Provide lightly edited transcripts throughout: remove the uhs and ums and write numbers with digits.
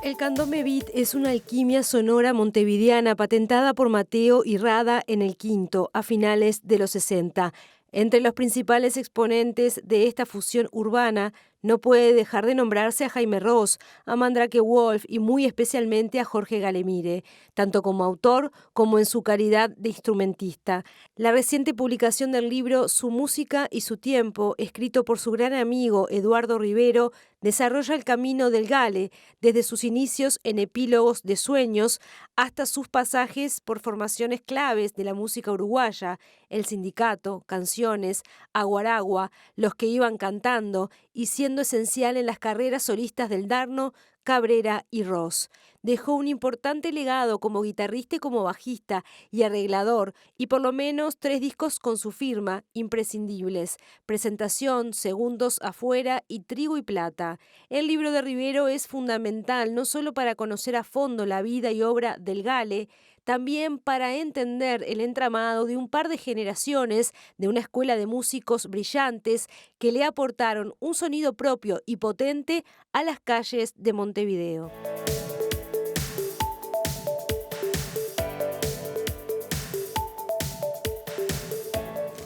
El candombe beat es una alquimia sonora montevideana patentada por Mateo y Rada en el Quinto, a finales de los 60. Entre los principales exponentes de esta fusión urbana no puede dejar de nombrarse a Jaime Ross, a Mandrake Wolf y muy especialmente a Jorge Galemire, tanto como autor como en su calidad de instrumentista. La reciente publicación del libro Su música y su tiempo, escrito por su gran amigo Eduardo Rivero, desarrolla el camino del Gale, desde sus inicios en Epílogos de Sueños hasta sus pasajes por formaciones claves de la música uruguaya, El Sindicato, Canciones, Aguaragua, Los que iban cantando y siendo esencial en las carreras solistas del Darno, Cabrera y Ross. Dejó un importante legado como guitarrista y como bajista y arreglador, y por lo menos 3 discos con su firma, imprescindibles: Presentación, Segundos afuera y Trigo y Plata. El libro de Rivero es fundamental no solo para conocer a fondo la vida y obra del Gale, también para entender el entramado de un par de generaciones de una escuela de músicos brillantes que le aportaron un sonido propio y potente a las calles de Montevideo.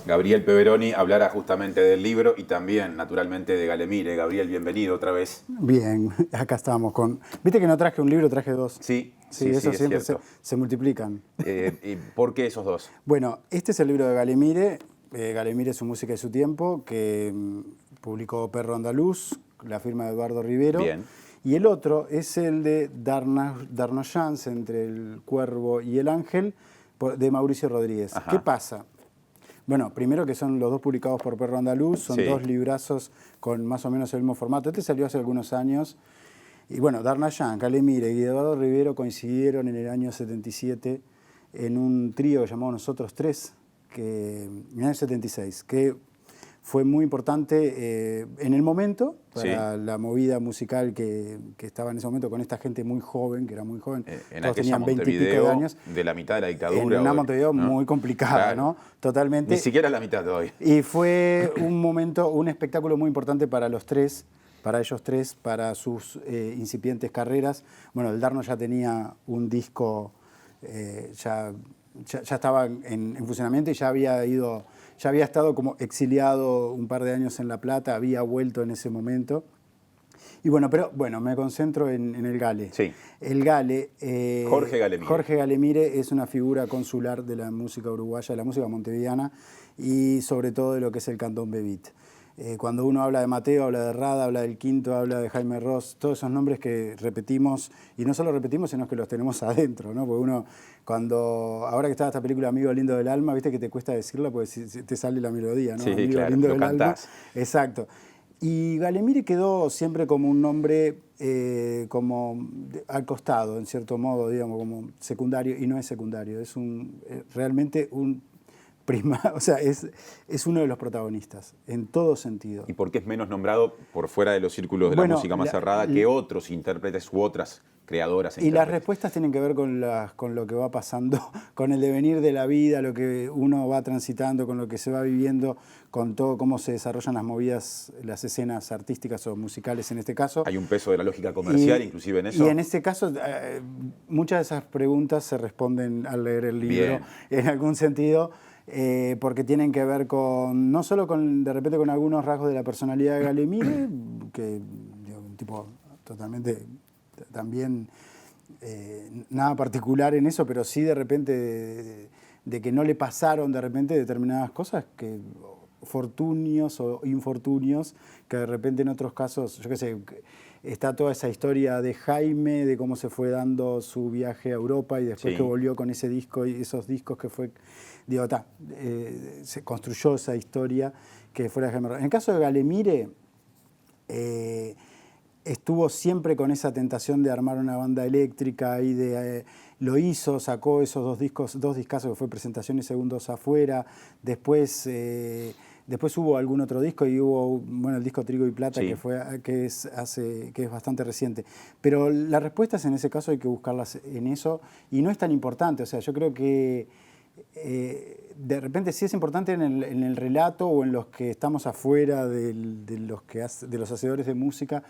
Gabriel Peveroni hablará justamente del libro y también, naturalmente, de Galemire. Gabriel, bienvenido otra vez. Bien, acá estamos con... Viste que no traje un libro, traje 2. Sí, eso sí, siempre es cierto. se multiplican. ¿Y por qué esos dos? Bueno, este es el libro de Galemire, Galemire, su música y su tiempo, que publicó Perro Andaluz, la firma de Eduardo Rivero. Bien. Y el otro es el de Darno Chance, entre el cuervo y el ángel, de Mauricio Rodríguez. Ajá. ¿Qué pasa? Bueno, primero que son los dos publicados por Perro Andaluz, son 2 librazos con más o menos el mismo formato. Este salió hace algunos años. Y bueno, Darna Yan, Galemire y Eduardo Rivero coincidieron en el año 77 en un trío llamado Nosotros Tres, en el año 76, que fue muy importante en el momento para la movida musical que estaba en ese momento con esta gente muy joven, que era muy joven. En todos aquella tenían 20 y pico de Montevideo años. de la mitad de la dictadura. En una Montevideo ¿no? muy complicada, Claro. ¿no? Totalmente. Ni siquiera la mitad todavía. Y fue un momento, un espectáculo muy importante para los tres, para ellos tres, para sus incipientes carreras. Bueno, el Darno ya tenía un disco, ya estaba en funcionamiento y ya había estado como exiliado un par de años en La Plata, había vuelto en ese momento. Y bueno, pero bueno, me concentro en el Gale. Sí. El Gale, Jorge Galemire. Jorge Galemire es una figura consular de la música uruguaya, de la música montevideana y sobre todo de lo que es el candombe beat. Cuando uno habla de Mateo, habla de Rada, habla del Quinto, habla de Jaime Ross, todos esos nombres que repetimos, y no solo repetimos, sino que los tenemos adentro, ¿no? Porque uno, ahora que está esta película Amigo Lindo del Alma, viste que te cuesta decirla porque si te sale la melodía, ¿no? Sí, Amigo claro, Lindo lo del cantás. Alma. Exacto. Y Galemire quedó siempre como un nombre como al costado, en cierto modo, digamos, como secundario, y no es secundario, es realmente un o sea, es uno de los protagonistas, en todo sentido. ¿Y por qué es menos nombrado por fuera de los círculos de la música más cerrada que otros intérpretes u otras creadoras? Y las respuestas tienen que ver con lo que va pasando, con el devenir de la vida, lo que uno va transitando, con lo que se va viviendo, con todo cómo se desarrollan las movidas, las escenas artísticas o musicales en este caso. Hay un peso de la lógica comercial inclusive en eso. Y en este caso, muchas de esas preguntas se responden al leer el libro, Bien. En algún sentido. Porque tienen que ver no solo de repente con algunos rasgos de la personalidad de Galemire, que un tipo totalmente también nada particular en eso, pero sí de repente de que no le pasaron de repente determinadas cosas, fortunios o infortunios, que de repente en otros casos, yo qué sé, está toda esa historia de Jaime, de cómo se fue dando su viaje a Europa y después que volvió con ese disco y esos discos que fue, se construyó esa historia que fuera de Jaime. En el caso de Galemire, estuvo siempre con esa tentación de armar una banda eléctrica y lo hizo, sacó esos 2 discazos que fue Presentación y Segundos afuera, después hubo algún otro disco y hubo el disco Trigo y Plata que es bastante reciente. Pero las respuestas en ese caso hay que buscarlas en eso y no es tan importante. O sea, yo creo que de repente sí es importante en el relato o en los que estamos afuera de los hacedores de música.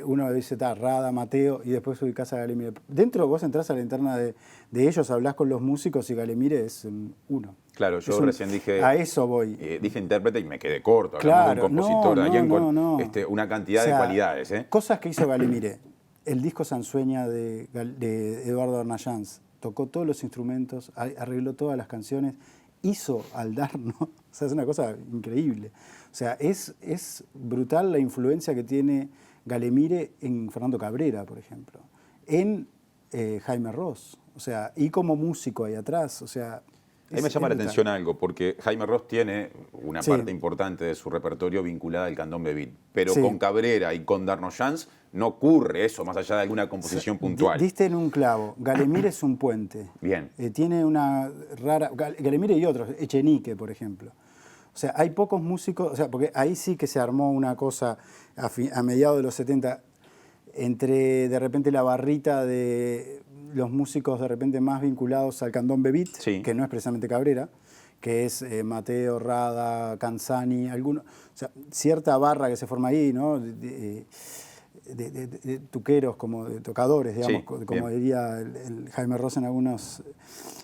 Uno dice, Rada, Mateo, y después ubicás a Galemire. Dentro vos entrás a la interna de ellos, hablás con los músicos y Galemire es uno. Claro, yo recién dije... A eso voy. Dije intérprete y me quedé corto. Claro, hablamos de un compositor de alguien con no. una cantidad de cualidades. Cosas que hizo Galemire. El disco Sansueña de Eduardo Arnayans. Tocó todos los instrumentos, arregló todas las canciones, hizo Aldarno. O sea, es una cosa increíble. O sea, es brutal la influencia que tiene Galemire en Fernando Cabrera, por ejemplo. En Jaime Ross. O sea, y como músico ahí atrás. O sea... A mí me llama la atención algo, porque Jaime Ross tiene una parte importante de su repertorio vinculada al candombe beat, pero con Cabrera y con Darnoyans no ocurre eso, más allá de alguna composición puntual. Diste en un clavo. Galemire es un puente. Bien. Tiene una rara... Galemire y otros, Echenique, por ejemplo. O sea, hay pocos músicos... O sea, porque ahí sí que se armó una cosa a mediados de los 70, entre de repente la barrita de los músicos de repente más vinculados al candombe beat, que no es precisamente Cabrera, que es Mateo, Rada, Canzani, algunos, o sea, cierta barra que se forma ahí, ¿no? De tuqueros, como de tocadores, digamos, como diría el Jaime Ross en algunos.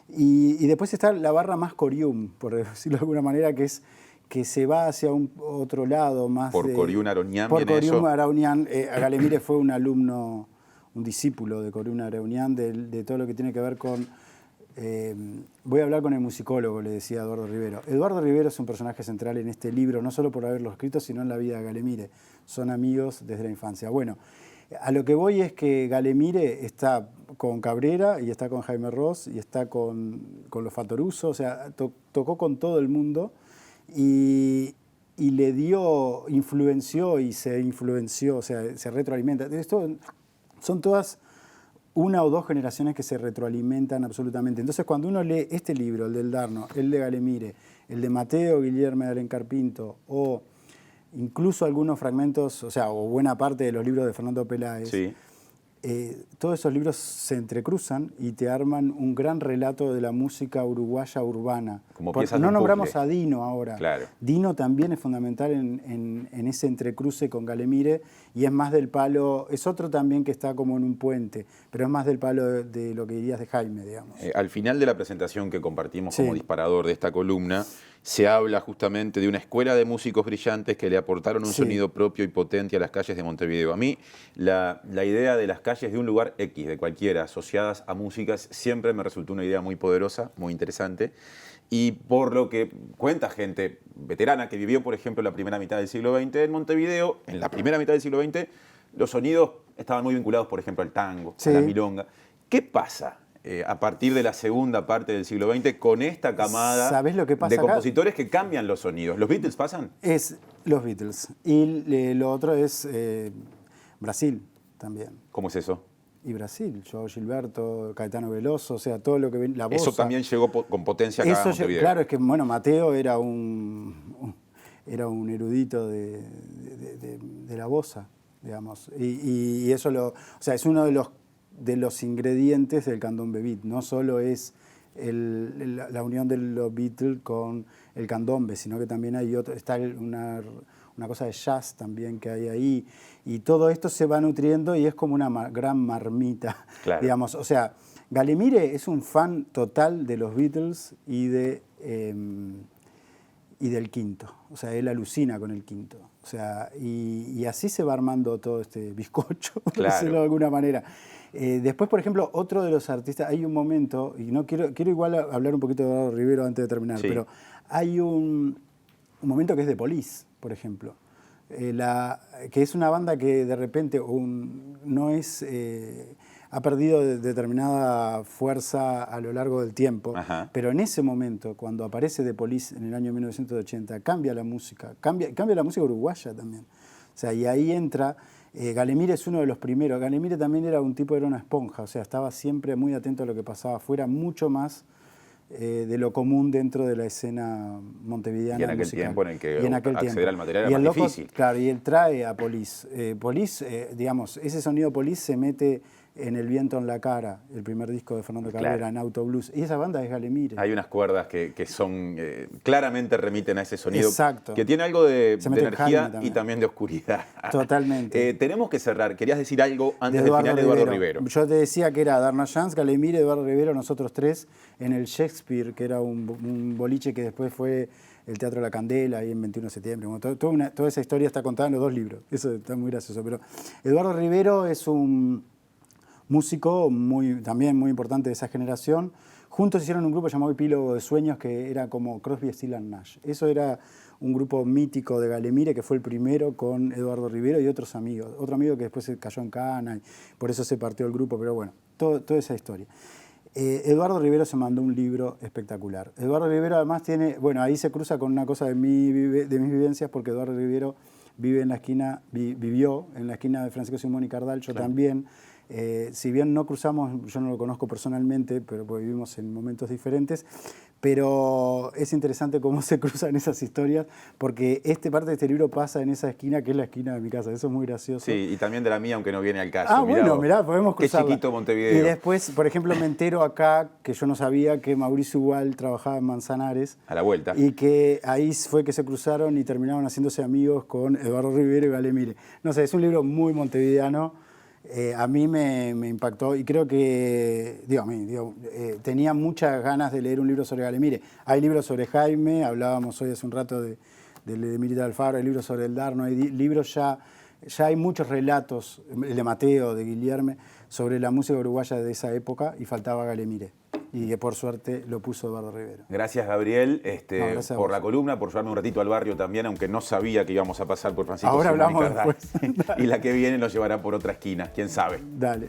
Y después está la barra más corium, por decirlo de alguna manera, que se va hacia otro lado más. Por Coriún Aronian. Por Coriún Aronian. Galemire fue un alumno, un discípulo de Coriún Aronian, de todo lo que tiene que ver con... voy a hablar con el musicólogo, le decía Eduardo Rivero. Eduardo Rivero es un personaje central en este libro, no solo por haberlo escrito, sino en la vida de Galemire. Son amigos desde la infancia. Bueno, a lo que voy es que Galemire está con Cabrera y está con Jaime Ross y está con los Fatoruso, o sea, tocó con todo el mundo y le influenció y se influenció, o sea, se retroalimenta. Esto son todas una o dos generaciones que se retroalimentan absolutamente. Entonces, cuando uno lee este libro, el del Darno, el de Galemire, el de Mateo Guillermo de Alencar Pinto, o incluso algunos fragmentos, o sea, o buena parte de los libros de Fernando Peláez, todos esos libros se entrecruzan y te arman un gran relato de la música uruguaya urbana. Como piezas no nombramos a Dino ahora. Claro. Dino también es fundamental en ese entrecruce con Galemire y es más del palo, es otro también que está como en un puente, pero es más del palo de lo que dirías de Jaime, digamos. Al final de la presentación que compartimos como disparador de esta columna, se habla justamente de una escuela de músicos brillantes que le aportaron un sonido propio y potente a las calles de Montevideo. A mí, la idea de las calles de un lugar X, de cualquiera, asociadas a músicas, siempre me resultó una idea muy poderosa, muy interesante. Y por lo que cuenta gente veterana que vivió, por ejemplo, en la primera mitad del siglo XX en Montevideo, en la primera mitad del siglo XX, los sonidos estaban muy vinculados, por ejemplo, al tango, a la milonga. ¿Qué pasa a partir de la segunda parte del siglo XX con esta camada de compositores que cambian los sonidos? ¿Los Beatles pasan? Es los Beatles. Y lo otro es Brasil también. ¿Cómo es eso? Y Brasil, Joao Gilberto, Caetano Veloso, o sea, todo lo que ven, la bossa. Eso también llegó con potencia acá a Montevideo. Claro, es que bueno, Mateo era un erudito de la bossa, digamos. Y eso o sea, es uno de los ingredientes del candombe beat. No solo es la unión de los Beatles con el candombe, sino que también hay está una cosa de jazz también que hay ahí. Y todo esto se va nutriendo y es como una gran marmita, digamos. O sea, Galemire es un fan total de los Beatles y del quinto. O sea, él alucina con el quinto. O sea, y así se va armando todo este bizcocho, por decirlo de alguna manera. Después, por ejemplo, otro de los artistas, hay un momento, y no quiero igual hablar un poquito de Eduardo Rivero antes de terminar, pero hay un momento que es de Police, por ejemplo, que es una banda que de repente no es... ha perdido determinada fuerza a lo largo del tiempo, pero en ese momento, cuando aparece The Police en el año 1980, cambia la música, cambia la música uruguaya también. O sea, y ahí entra, Galemire es uno de los primeros. Galemire también era una esponja, o sea, estaba siempre muy atento a lo que pasaba afuera, mucho más de lo común dentro de la escena montevideana. Y en aquel musical. Tiempo en el que acceder al material era más difícil. Claro, y él trae a Police. Police, digamos, ese sonido Police se mete en El viento en la cara, el primer disco de Fernando Cabrera, en Autoblues. Y esa banda es Galemire. Hay unas cuerdas que son, claramente remiten a ese sonido. Exacto. Que tiene algo de energía también. Y también de oscuridad. Totalmente. Tenemos que cerrar. ¿Querías decir algo antes del final de Eduardo Rivero? Yo te decía que era Darna Jans, Galemire, Eduardo Rivero, nosotros tres, en el Shakespeare, que era un boliche que después fue el Teatro La Candela, ahí en 21 de septiembre. Bueno, toda esa historia está contada en los 2 libros. Eso está muy gracioso. Pero Eduardo Rivero es un músico también muy importante de esa generación. Juntos hicieron un grupo llamado Epílogo de Sueños, que era como Crosby, Stills & Nash. Eso era un grupo mítico de Galemire, que fue el primero con Eduardo Rivero y otros amigos. Otro amigo que después se cayó en cana y por eso se partió el grupo, pero bueno, toda esa historia. Eduardo Rivero se mandó un libro espectacular. Eduardo Rivero además ahí se cruza con una cosa de mis vivencias, porque Eduardo Rivero vivió en la esquina de Francisco Simón y Cardal, yo también. Si bien no cruzamos, yo no lo conozco personalmente, pero pues vivimos en momentos diferentes, pero es interesante cómo se cruzan esas historias, porque parte de este libro pasa en esa esquina, que es la esquina de mi casa. Eso es muy gracioso. Sí, y también de la mía, aunque no viene al caso. Mirá, podemos cruzarla. Qué chiquito Montevideo. Y después, por ejemplo, me entero acá, que yo no sabía, que Mauricio Ubal trabajaba en Manzanares. A la vuelta. Y que ahí fue que se cruzaron y terminaron haciéndose amigos con Eduardo Rivero y Galemire. No sé, es un libro muy montevideano. A mí me impactó y creo que, tenía muchas ganas de leer un libro sobre Galemire. Hay libros sobre Jaime, hablábamos hoy hace un rato de Mirita Alfaro, hay libros sobre el Darno, hay libros ya hay muchos relatos, el de Mateo, de Guillerme, sobre la música uruguaya de esa época, y faltaba Galemire. Y que por suerte lo puso Eduardo Rivero. Gracias, Gabriel, gracias por la columna, por llevarme un ratito al barrio también, aunque no sabía que íbamos a pasar por Francisco Ahora Simón y hablamos Cardal. después. Y la que viene nos llevará por otra esquina, quién sabe. Dale.